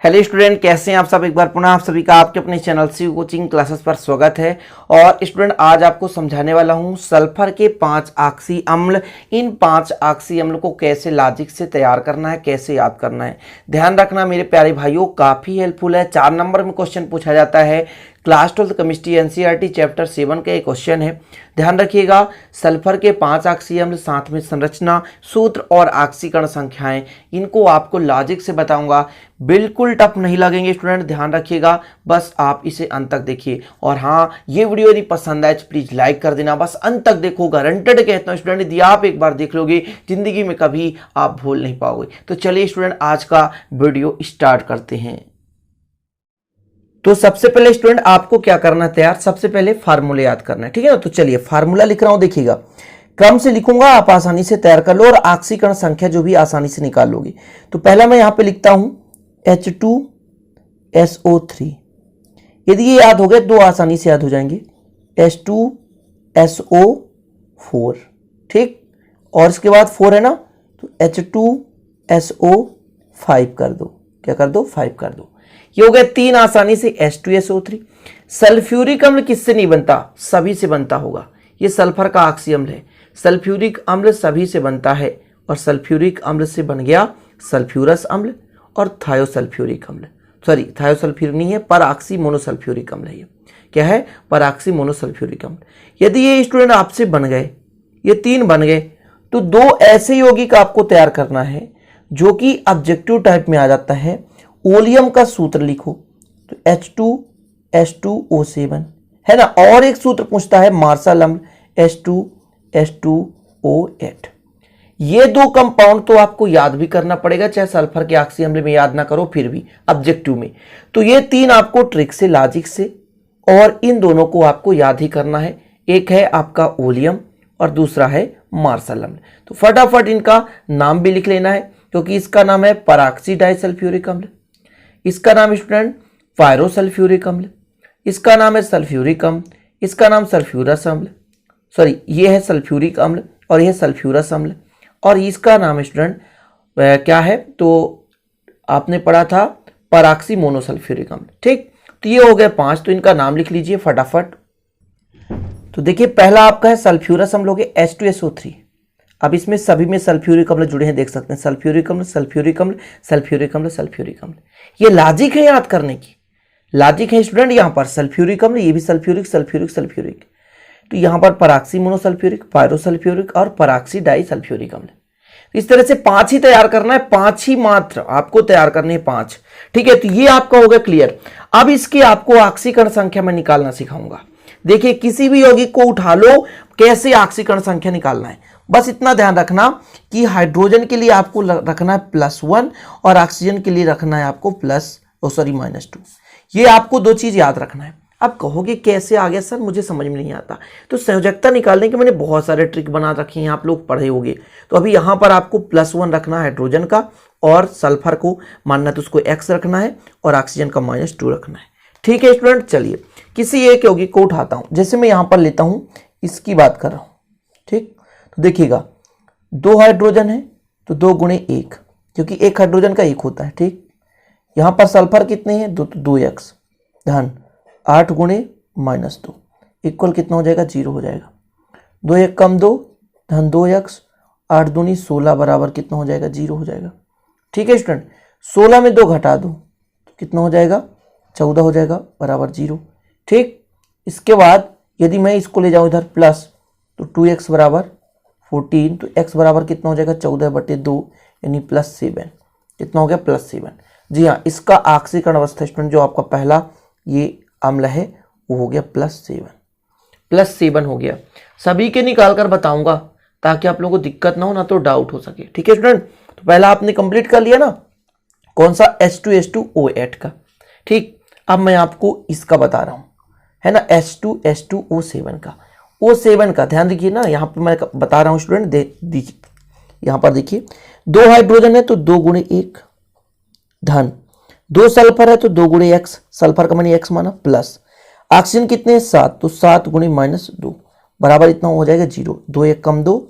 Hello student, कैसे हैं आप सब। एक बार पुनः आप सभी का आपके अपने चैनल सी कोचिंग क्लासेस पर स्वागत है। और स्टूडेंट आज आपको समझाने वाला हूं सल्फर के 5 ऑक्सी अम्ल। इन 5 ऑक्सी अम्ल को कैसे लॉजिक से तैयार करना है, कैसे याद करना है, ध्यान रखना मेरे प्यारे भाइयों, काफी हेल्पफुल है। 4 नंबर में क्वेश्चन पूछा जाता है। क्लास 12 केमिस्ट्री एनसीईआरटी चैप्टर 7 का एक क्वेश्चन है। ध्यान रखिएगा, सल्फर के 5 ऑक्सी अम्ल, साथ में संरचना, सूत्र और ऑक्सीकरण संख्याएं, इनको आपको लॉजिक से बताऊंगा। बिल्कुल टफ नहीं लगेंगे स्टूडेंट, ध्यान रखिएगा, बस आप इसे अंत तक देखिए। और हाँ, ये वीडियो यदि पसंद आए तो प्लीज लाइक कर देना, बस अंत तक देखो, गारंटेड कहता हूँ स्टूडेंट, यदि आप एक बार देख लोगे जिंदगी में कभी आप भूल नहीं पाओगे। तो चलिए स्टूडेंट, आज का वीडियो स्टार्ट करते हैं। तो सबसे पहले स्टूडेंट आपको क्या करना है तैयार, सबसे पहले फार्मूले याद करना है, ठीक है ना। तो चलिए फार्मूला लिख रहा हूं, देखिएगा क्रम से लिखूंगा, आप आसानी से तैयार कर लो और ऑक्सीकरण संख्या जो भी आसानी से निकाल लोगे। तो पहला मैं यहां पे लिखता हूं H2SO3। यदि ये याद हो गए दो आसानी से याद हो जाएंगे, H2SO4, ठीक। और इसके बाद 4 है ना, तो H2SO5 कर दो, क्या कर दो, 5 कर दो। ये हो गया 3 आसानी से H2SO3। सल्फ्यूरिक अम्ल किससे नहीं बनता, सभी से बनता होगा। ये सल्फर का ऑक्सी अम्ल है, सल्फ्यूरिक अम्ल सभी से बनता है। और सल्फ्यूरिक अम्ल से बन गया सल्फ्यूरस अम्ल और थायोसल्फ्यूरिक अम्ल। सॉरी, थायोसल्फ्यूरिक नहीं है, परऑक्सी मोनोसल्फ्यूरिक अम्ल है। ये क्या है, परऑक्सी मोनोसल्फ्यूरिक अम्ल। यदि ये स्टूडेंट आपसे बन गए, ये 3 बन गए, तो 2 ऐसे यौगिक आपको तैयार करना है जो कि ऑब्जेक्टिव टाइप में आ जाता है। ओलियम का सूत्र लिखो, तो H2H2O7 है ना। और एक सूत्र पूछता है मार्शल अम्ल, H2H2O8। ये 2 कंपाउंड तो आपको याद भी करना पड़ेगा, चाहे सल्फर के ऑक्सी अम्ल में याद ना करो फिर भी ऑब्जेक्टिव में। तो ये 3 आपको ट्रिक से, लॉजिक से, और इन दोनों को आपको याद ही करना है। एक है आपका ओलियम और दूसरा है मार्शल अम्ल। तो फटाफट इनका नाम भी लिख लेना है, क्योंकि इसका नाम है परऑक्सी डाइसल्फ्यूरिक अम्ल, इसका नाम स्टूडेंट पायरोसल्फ्यूरिक अम्ल, इसका नाम है सल्फ्यूरिक अम्ल, इसका नाम सल्फ्यूरस अम्ल, सॉरी ये है सल्फ्यूरिक अम्ल और यह सल्फ्यूरस अम्ल, और इसका नाम स्टूडेंट क्या है, तो आपने पढ़ा था परऑक्सी मोनोसल्फ्यूरिक अम्ल, ठीक। तो ये हो गए 5, तो इनका नाम लिख लीजिए फटाफट। तो देखिए पहला आपका है सल्फ्यूरस अम्ल, हो गया H2SO3। अब इसमें सभी में सल्फ्यूरिक अम्ल जुड़े हैं, देख सकते हैं, सल्फ्यूरिक अम्ल, सल्फ्यूरिक अम्ल, सल्फ्यूरिक अम्ल, सल्फ्यूरिक अम्ल। ये लॉजिक है याद करने की, लॉजिक है स्टूडेंट। यहां पर सल्फ्यूरिक अम्ल, ये भी सल्फ्यूरिक, सल्फ्यूरिक, सल्फ्यूरिक। तो यहां पर परऑक्सी मोनोसल्फ्यूरिक, पायरोसल्फ्यूरिक और परऑक्सी डाइसल्फ्यूरिक अम्ल। इस तरह से 5 ही तैयार करना है, 5 ही मात्र आपको तैयार करने हैं, 5, ठीक है। तो ये आपका हो गया क्लियर। अब इसकी आपको ऑक्सीकरण संख्या में निकालना सिखाऊंगा। देखिए किसी भी यौगिक को उठा लो, कैसे ऑक्सीकरण संख्या निकालना है, बस इतना ध्यान रखना कि हाइड्रोजन के लिए आपको रखना है +1 और ऑक्सीजन के लिए रखना है आपको -2। ये आपको 2 चीज याद रखना है। अब कहोगे कैसे आ गया सर, मुझे समझ में नहीं आता। तो संयोजकता निकालने के मैंने बहुत सारे ट्रिक बना रखे हैं, आप लोग पढ़े होंगे। तो अभी यहां पर आपको +1 रखना है हाइड्रोजन का, और सल्फर को मानना तो उसको X रखना है, और ऑक्सीजन का -2 रखना है, ठीक है स्टूडेंट। चलिए किसी एक यौगिक को उठाता हूं, जैसे मैं यहां पर लेता हूं, इसकी बात कर रहा हूं, ठीक। तो देखिएगा 2 हाइड्रोजन है, तो 2 × 1, क्योंकि एक हाइड्रोजन का 1 होता है, ठीक। यहां पर सल्फर कितने हैं, 2, तो 2x धन 8 × -2 इक्वल कितना हो जाएगा, 0 हो जाएगा। 2 1 कम 2 धन 2x, 8 दूनी 16 बराबर कितना हो जाएगा, 0 हो जाएगा, ठीक है स्टूडेंट। 16 में 2 घटा दो तो कितना हो जाएगा, 14 हो जाएगा, बराबर 0, ठीक। इसके बाद यदि मैं इसको ले जाऊं इधर प्लस, तो 2x बराबर 14, तो x बराबर कितना हो जाएगा, 14/2 यानी +7, कितना हो गया, +7। जी हाँ, इसका ऑक्सीकरण अवस्था स्टूडेंट जो आपका पहला ये अम्ल है वो हो गया +7 हो गया। सभी के निकाल कर बताऊंगा ताकि आप लोगों को दिक्कत ना हो, ना तो डाउट हो सके, ठीक है स्टूडेंट। तो पहला आपने कंप्लीट कर लिया ना, कौन सा, H2H2O8 का, ठीक। अब मैं आपको इसका बता रहा हूं, है ना, H2H2O7 का। O7 का ध्यान देखिए ना, यहां पर मैं बता रहा हूं स्टूडेंट, देखिए यहां पर देखिए 2 हाइड्रोजन है तो 2 × 1 धन 2 सल्फर है तो 2 × x, सल्फर का मैंने x माना, प्लस ऑक्सीजन कितने हैं, 7, तो 7 × -2 बराबर इतना हो जाएगा 0। 2 1 कम 2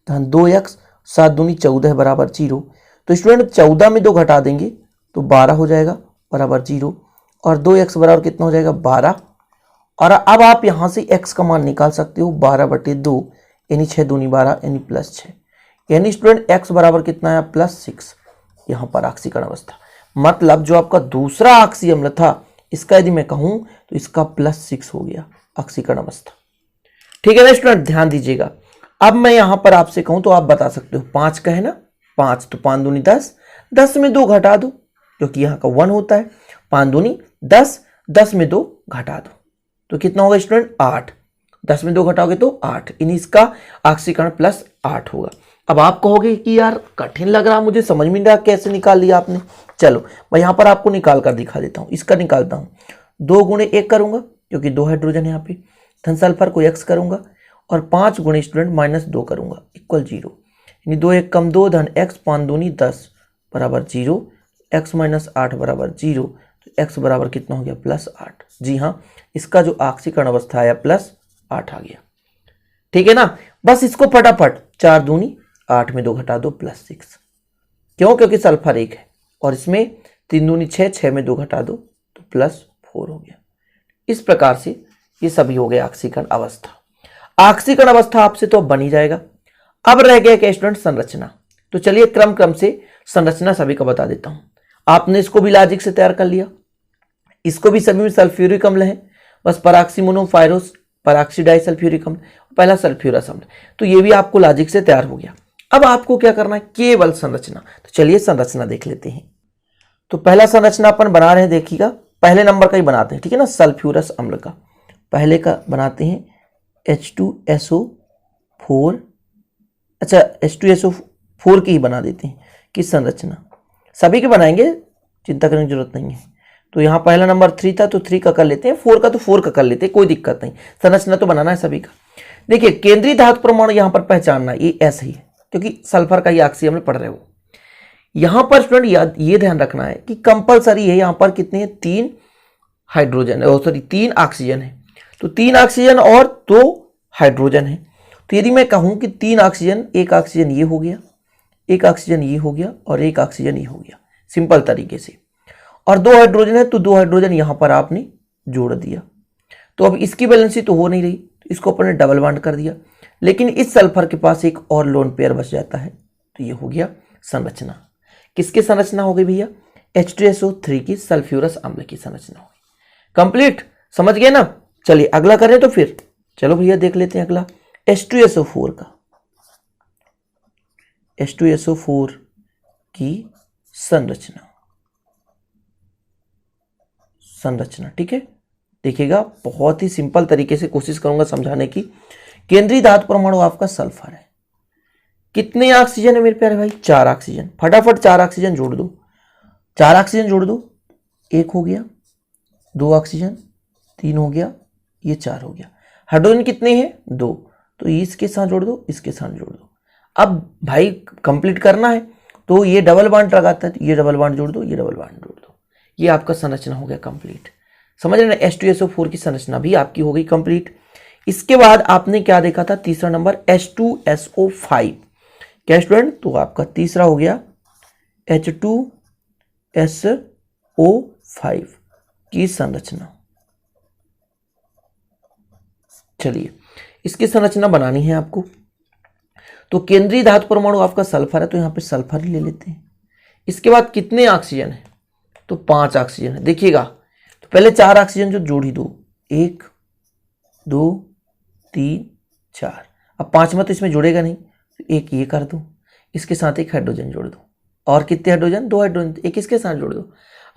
धन 2x, 7 दूनी 14 बराबर 0। तो स्टूडेंट 14 में 2 घटा देंगे तो 12 हो जाएगा, बराबर 0 और 2x बराबर कितना हो जाएगा 12। और अब आप यहां से x का मान निकाल सकते हो 12/2 यानी 6 दूनी 12 यानी +6 यानी स्टूडेंट x बराबर कितना है +6 यहां पर ऑक्सीकरण अवस्था। मतलब जो आपका दूसरा ऑक्सी अम्ल था इसका यदि मैं कहूं तो इसका +6 हो गया ऑक्सीकरण अवस्था। ठीक है ना स्टूडेंट, ध्यान दीजिएगा। अब मैं यहां पर आपसे कहूं तो आप बता सकते हो 5 का है ना, 5 तो 5 दूनी 10, 10 में 2 घटा दो क्योंकि यहाँ का 1 होता है, 5 दूनी 10, 10 में 2 घटा दो तो कितना होगा स्टूडेंट 8, 10 में 2 घटाओगे तो 8 यानी इसका ऑक्सीकरण +8 होगा। अब आप कहोगे कि यार कठिन लग रहा, मुझे समझ में नहीं रहा कैसे निकाल लिया आपने। चलो मैं यहां पर आपको निकाल कर दिखा देता हूं। इसका निकालता हूं 2 गुणे 1 करूंगा क्योंकि 2 हाइड्रोजन यहाँ पे, धन सल्फर को x करूंगा और 5 गुणे स्टूडेंट -2 करूंगा इक्वल 0 यानी 2 1 कम 2 धन x 5 दूनी 10 बराबर 0, x - 8 बराबर 0 तो x बराबर कितना हो गया +8। जी हाँ, इसका जो ऑक्सीकरण अवस्था आया +8 आ गया। ठीक है ना, बस इसको फटाफट 4 दूनी 8 में 2 घटा दो +6 क्यों, क्योंकि सल्फर 1 है और इसमें 3 दूनी 6, 6 में 2 घटा दो तो +4 हो गया। इस प्रकार से ये सभी हो गए ऑक्सीकरण अवस्था। ऑक्सीकरण अवस्था आपसे तो बन ही जाएगा। अब रह गया क्या स्टूडेंट संरचना। तो चलिए क्रम से संरचना सभी का बता देता हूं। आपने इसको भी लॉजिक से तैयार कर लिया, इसको भी सभी में सल्फ्यूरिक अम्ल है, बस पराक्सी मोनोफायरोस पराक्सी डाइसल्फ्यूरिक अम्ल, पहला सल्फ्यूरस अम्ल, तो ये भी आपको लॉजिक से तैयार हो गया। अब आपको क्या करना है, केवल संरचना। तो चलिए संरचना देख लेते हैं। तो पहला संरचना अपन बना रहे हैं, देखिएगा पहले नंबर का ही बनाते हैं, ठीक है ना, सल्फ्यूरस अम्ल का पहले का बनाते हैं H2SO4। अच्छा H2SO4 की ही बना देते हैं कि संरचना सभी के बनाएंगे, चिंता करने की जरूरत नहीं है। तो यहाँ पहला नंबर 3 था तो 3 का कर लेते हैं, 4 का तो 4 का कर लेते हैं, कोई दिक्कत नहीं, संरचना तो बनाना है सभी का। देखिए केंद्रीय धातु परमाणु यहाँ पर पहचानना, ये ऐसे ही है क्योंकि सल्फर का ही ऑक्सी अम्ल पढ़ रहे हो। यहाँ पर स्टूडेंट याद ये ध्यान रखना है कि कंपलसरी है, यहाँ पर कितने हैं 3 हाइड्रोजन सॉरी 3 ऑक्सीजन है, तो 3 ऑक्सीजन और 2 हाइड्रोजन है। तो यदि मैं कहूँ कि 3 ऑक्सीजन, एक ऑक्सीजन ये हो गया, एक ऑक्सीजन ये हो गया और एक ऑक्सीजन ये हो गया सिंपल तरीके से, और 2 हाइड्रोजन है तो 2 हाइड्रोजन यहां पर आपने जोड़ दिया। तो अब इसकी बैलेंसी तो हो नहीं रही, तो इसको अपने डबल बॉन्ड कर दिया, लेकिन इस सल्फर के पास एक और लोन पेयर बच जाता है, तो ये हो गया संरचना। किसकी संरचना हो गई भैया, H2SO3 की सल्फ्यूरस अम्ल की संरचना हो गई। कंप्लीट, समझ गए ना। चलिए अगला करें तो फिर चलो भैया देख लेते हैं अगला H2SO4 का, H2SO4 की संरचना। ठीक है, देखिएगा बहुत ही सिंपल तरीके से कोशिश करूंगा समझाने की। केंद्रीय धातु परमाणु आपका सल्फर है, कितने ऑक्सीजन है मेरे प्यारे भाई, 4 ऑक्सीजन। फटाफट 4 ऑक्सीजन जोड़ दो, 4 ऑक्सीजन जोड़ दो, 1 हो गया, 2 ऑक्सीजन, 3 हो गया, ये 4 हो गया। हाइड्रोजन कितने हैं 2, तो इसके साथ जोड़ दो, इसके साथ जोड़ दो। अब भाई कंप्लीट करना है तो ये डबल बॉन्ड लगाता है, तो ये डबल बॉन्ड जोड़ दो, ये डबल बॉन्ड जोड़ दो, ये आपका संरचना हो गया कंप्लीट। समझ रहे ना, H2SO4 की संरचना भी आपकी हो गई कंप्लीट। इसके बाद आपने क्या देखा था, तीसरा नंबर H2SO5। क्या स्टूडेंट, तो आपका तीसरा हो गया H2SO5 की संरचना। चलिए इसकी संरचना बनानी है आपको। तो केंद्रीय धातु परमाणु आपका सल्फर है, तो यहां पे सल्फर ही ले लेते हैं। इसके बाद कितने ऑक्सीजन है, तो 5 ऑक्सीजन है। देखिएगा तो पहले 4 ऑक्सीजन जो जोड़ ही दो, 1 2 3 4। अब 5 में तो इसमें जुड़ेगा नहीं, तो एक ये कर दो, इसके साथ एक हाइड्रोजन जोड़ दो, और कितने हाइड्रोजन, 2 हाइड्रोजन, एक इसके साथ जोड़ दो।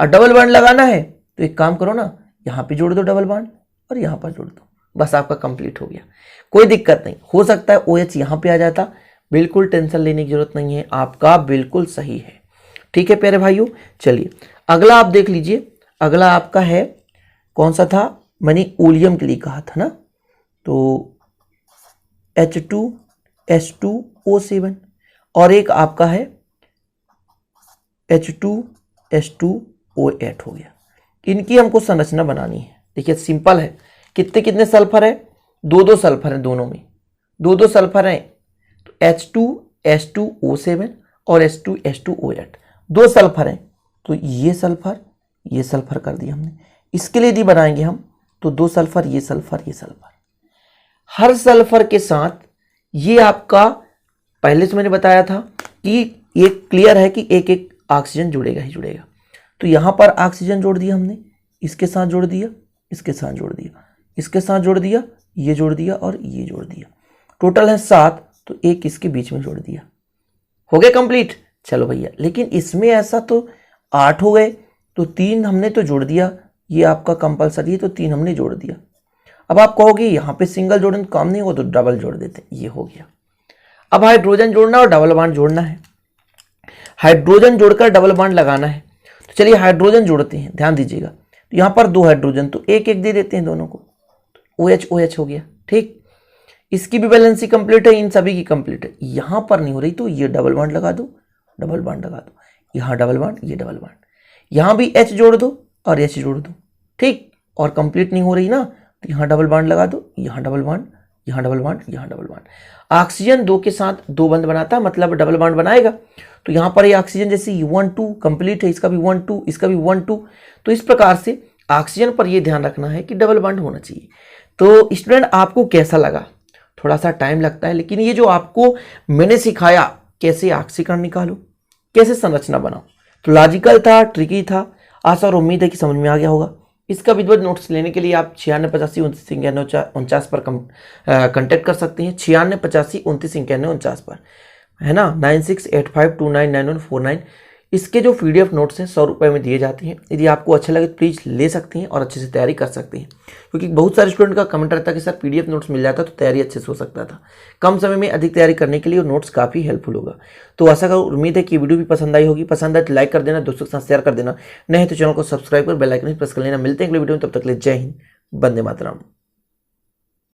और डबल बॉन्ड लगाना है तो एक काम करो ना, यहाँ पे जोड़ दो डबल बॉन्ड और यहाँ पर जोड़ दो, बस आपका कंप्लीट हो गया। कोई दिक्कत नहीं, हो सकता है OH यहाँ पे आ जाता, बिल्कुल टेंशन लेने की जरूरत नहीं है, आपका बिल्कुल सही है। ठीक है प्यारे भाइयों, चलिए अगला आप देख लीजिए। अगला आपका है कौन सा था, मैंने ओलियम के लिए कहा था ना, तो H2S2O7 और एक आपका है H2S2O8 हो गया। इनकी हमको संरचना बनानी है। देखिए सिंपल है, कितने कितने सल्फर है, 2 सल्फर है दोनों में, 2 सल्फर है, तो H2S2O7 और H2S2O8 2 सल्फर है, तो ये सल्फर ये सल्फर कर दिया हमने। इसके लिए यदि बनाएंगे हम तो 2 सल्फर, ये सल्फर, ये सल्फर। हर सल्फर के साथ ये आपका पहले से मैंने बताया था कि ये क्लियर है कि एक एक ऑक्सीजन जुड़ेगा ही जुड़ेगा। तो यहां पर ऑक्सीजन जोड़ दिया हमने, इसके साथ जोड़ दिया, इसके साथ जोड़ दिया, इसके साथ जोड़ दिया, ये जोड़ दिया और ये जोड़ दिया। टोटल है 7, तो एक इसके बीच में जोड़ दिया। हो गया कंप्लीट। चलो भैया, लेकिन इसमें ऐसा तो 8 हो गए, तो 3 हमने तो जोड़ दिया, ये आपका कंपलसरी है, तो 3 हमने जोड़ दिया। अब आप कहोगे यहाँ पे सिंगल जोड़ने काम नहीं होगा, तो डबल जोड़ देते हैं, ये हो गया। अब हाइड्रोजन जोड़ना और डबल बॉन्ड जोड़ना है। हाइड्रोजन जोड़कर डबल बॉन्ड लगाना है। तो चलिए हाइड्रोजन जोड़ते हैं, ध्यान दीजिएगा। तो यहाँ पर 2 हाइड्रोजन, तो एक एक दे देते हैं दोनों को, OH OH हो गया। ठीक, इसकी भी बैलेंसी कंप्लीट है, इन सभी की कंप्लीट है। यहां पर नहीं हो रही तो ये डबल बॉन्ड लगा दो, डबल बॉन्ड लगा दो, यहां डबल बॉन्ड, ये डबल बॉन्ड, यहां भी H जोड़ दो और H जोड़ दो। ठीक, और कंप्लीट नहीं हो रही ना, तो यहां डबल बॉन्ड लगा दो, यहां डबल बॉन्ड, यहां डबल बॉन्ड, यहां डबल बॉन्ड। ऑक्सीजन 2 के साथ 2 बंद बनाता है, मतलब डबल बॉन्ड बनाएगा। तो यहां पर ये ऑक्सीजन जैसे 1 2 कंप्लीट है, इसका भी 1 2, इसका भी 1 2। तो इस प्रकार से ऑक्सीजन पर यह ध्यान रखना है कि डबल बॉन्ड होना चाहिए। तो स्टूडेंट आपको कैसा लगा? थोड़ा सा टाइम लगता है, लेकिन ये जो आपको मैंने सिखाया कैसे ऑक्सीकरण निकालो, कैसे संरचना बनाओ, तो लॉजिकल था, ट्रिकी था। आशा और उम्मीद है कि समझ में आ गया होगा। इसका विधिवत नोट्स लेने के लिए आप 9685293949 पर कांटेक्ट कर सकते हैं। 9685293949 पर, है ना, 9685299149। इसके जो PDF नोट्स हैं 100 रुपये में दिए जाते हैं। यदि आपको अच्छा लगे तो प्लीज़ ले सकते हैं और अच्छे से तैयारी कर सकते हैं, क्योंकि बहुत सारे स्टूडेंट का कमेंट रहता है कि सर PDF नोट्स मिल जाता तो तैयारी अच्छे से हो सकता था। कम समय में अधिक तैयारी करने के लिए नोट्स काफ़ी हेल्पफुल होगा। तो आशा करो, उम्मीद है कि वीडियो भी पसंद आई होगी। पसंद आए तो लाइक कर देना, दोस्तों के साथ शेयर कर देना, नहीं तो चैनल को सब्सक्राइब कर बेल आइकन प्रेस कर लेना। मिलते हैं अगले वीडियो में, तब तक के लिए जय हिंद, वंदे मातरम।